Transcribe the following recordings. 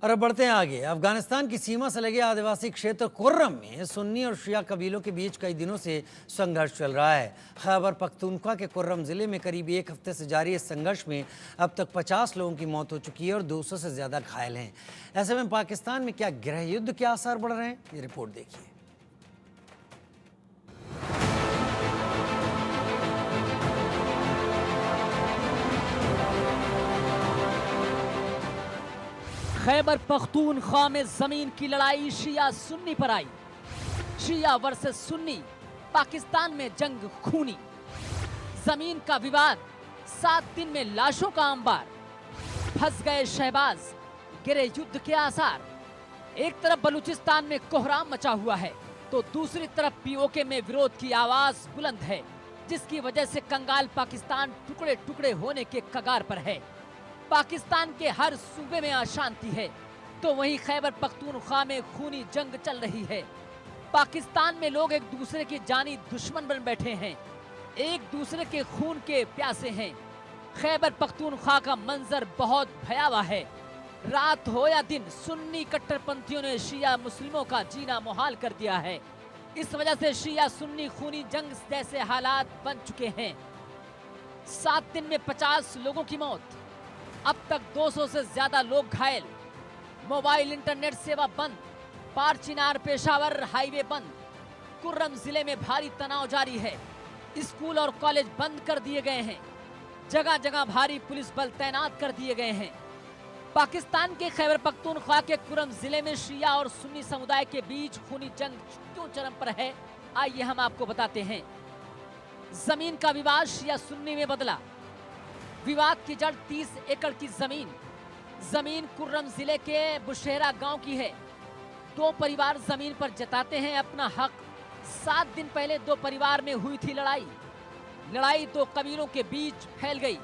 और अब बढ़ते हैं आगे। अफगानिस्तान की सीमा से लगे आदिवासी क्षेत्र कुर्रम में सुन्नी और शिया कबीलों के बीच कई दिनों से संघर्ष चल रहा है। खैबर पख्तूनख्वा के कुर्रम जिले में करीब एक हफ्ते से जारी इस संघर्ष में अब तक 50 लोगों की मौत हो चुकी है और 200 से ज़्यादा घायल हैं। ऐसे में पाकिस्तान में क्या गृह युद्ध के आसार बढ़ रहे हैं, ये रिपोर्ट देखिए। खैबर पख्तूनख्वा में जमीन की लड़ाई शिया सुन्नी पर आई। शिया वर्सेस सुन्नी, पाकिस्तान में जंग खूनी, जमीन का विवाद, 7 दिन में लाशों का अंबार, फंस गए शहबाज, गिरे युद्ध के आसार। एक तरफ बलूचिस्तान में कोहराम मचा हुआ है तो दूसरी तरफ पीओके में विरोध की आवाज बुलंद है, जिसकी वजह से कंगाल पाकिस्तान टुकड़े टुकड़े होने के कगार पर है। पाकिस्तान के हर सूबे में अशांति है तो वहीं खैबर पख्तूनख्वा में खूनी जंग चल रही है। पाकिस्तान में लोग एक दूसरे के जानी दुश्मन बन बैठे हैं, एक दूसरे के खून के प्यासे हैं। खैबर पख्तूनख्वा का मंजर बहुत भयावह है। रात हो या दिन, सुन्नी कट्टरपंथियों ने शिया मुस्लिमों का जीना मुहाल कर दिया है। इस वजह से शिया सुन्नी खूनी जंग जैसे हालात बन चुके हैं। 7 दिन में 50 लोगों की मौत, अब तक 200 से ज्यादा लोग घायल। मोबाइल इंटरनेट सेवा बंद, पार चिनार पेशावर हाईवे बंद। कुर्रम जिले में भारी तनाव जारी है। स्कूल और कॉलेज बंद कर दिए गए हैं। जगह जगह भारी पुलिस बल तैनात कर दिए गए हैं। पाकिस्तान के खैबर पख्तूनख्वा के कुर्रम जिले में शिया और सुन्नी समुदाय के बीच खूनी जंग क्यों चरम पर है, आइए हम आपको बताते हैं। जमीन का विवाद शिया सुन्नी में बदला। विवाद की जड़ 30 एकड़ की जमीन कुर्रम जिले के बुशहरा गांव की है। 2 परिवार जमीन पर जताते हैं अपना हक। 7 दिन पहले 2 परिवार में हुई थी लड़ाई 2 कबीलों के बीच फैल गई।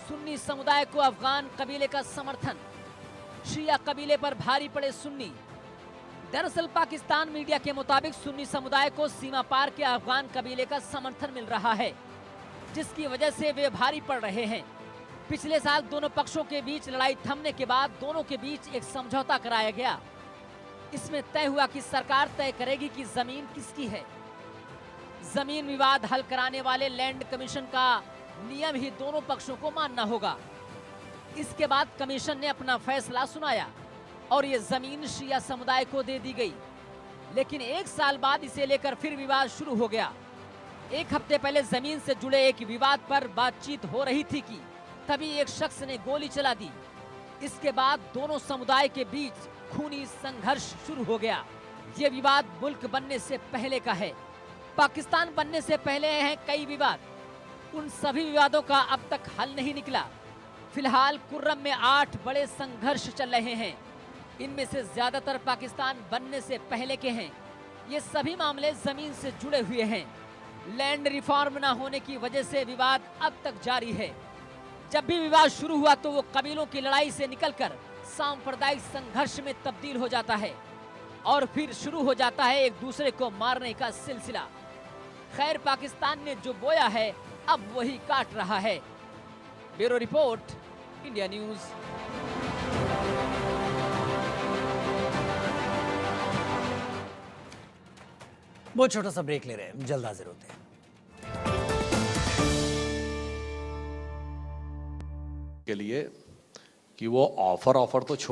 सुन्नी समुदाय को अफगान कबीले का समर्थन, शिया कबीले पर भारी पड़े सुन्नी। दरअसल पाकिस्तान मीडिया के मुताबिक सुन्नी समुदाय को सीमा पार के अफगान कबीले का समर्थन मिल रहा है, जिसकी वजह से वे भारी पड़ रहे हैं। पिछले साल दोनों पक्षों के बीच लड़ाई थमने के बाद दोनों के बीच एक समझौता कराया गया। इसमें तय हुआ कि सरकार तय करेगी कि जमीन किसकी है। जमीन विवाद हल कराने वाले लैंड कमीशन का नियम ही दोनों पक्षों को मानना होगा। इसके बाद कमीशन ने अपना फैसला सुनाया और ये जमीन शिया समुदाय को दे दी गई। लेकिन 1 साल बाद इसे लेकर फिर विवाद शुरू हो गया। 1 हफ्ते पहले जमीन से जुड़े एक विवाद पर बातचीत हो रही थी कि तभी एक शख्स ने गोली चला दी। इसके बाद दोनों समुदाय के बीच खूनी संघर्ष शुरू हो गया। ये विवाद मुल्क बनने से पहले का है। पाकिस्तान बनने से पहले हैं कई विवाद। उन सभी विवादों का अब तक हल नहीं निकला। फिलहाल कुर्रम में 8 बड़े संघर्ष चल रहे हैं। इनमें से ज्यादातर पाकिस्तान बनने से पहले के हैं। ये सभी मामले जमीन से जुड़े हुए हैं। लैंड रिफॉर्म न होने की वजह से विवाद अब तक जारी है। जब भी विवाद शुरू हुआ तो वो कबीलों की लड़ाई से निकलकर सांप्रदायिक संघर्ष में तब्दील हो जाता है और फिर शुरू हो जाता है एक दूसरे को मारने का सिलसिला। खैर, पाकिस्तान ने जो बोया है अब वही काट रहा है। Bureau report, India news. बहुत छोटा सा ब्रेक ले रहे हैं, जल्द हाजिर होते हैं। के लिए कि वो ऑफर तो